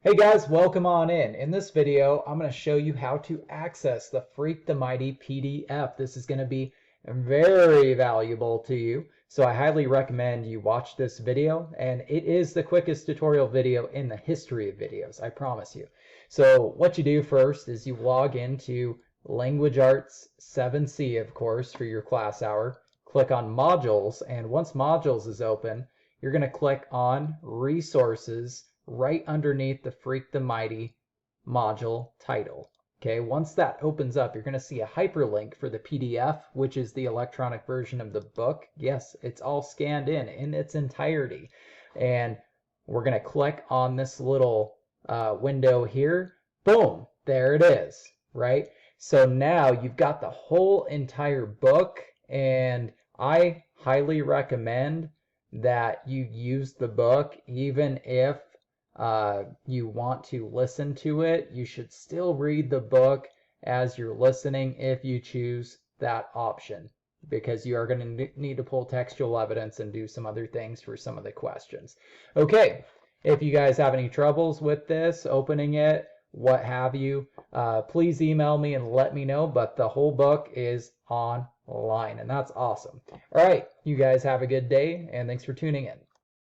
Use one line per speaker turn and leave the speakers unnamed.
Hey guys, welcome on in. In this video, I'm going to show you how to access the Freak the Mighty PDF. This is going to be very valuable to you, so I highly recommend you watch this video, and it is the quickest tutorial video in the history of videos, I promise you. So what you do first is you log into Language Arts 7C, of course, for your class hour. Click on Modules, and once Modules is open, you're going to click on Resources right underneath the Freak the Mighty module title. Okay, once that opens up, you're going to see a hyperlink for the PDF, which is the electronic version of the book. Yes, it's all scanned in its entirety. And we're going to click on this little window here. Boom, there it is, right? So now you've got the whole entire book, and I highly recommend that you use the book even if you want to listen to it. You should still read the book as you're listening if you choose that option, because you are going to need to pull textual evidence and do some other things for some of the questions. Okay, if you guys have any troubles with this, opening it, what have you, please email me and let me know, but the whole book is online, and that's awesome. All right, you guys have a good day, and thanks for tuning in.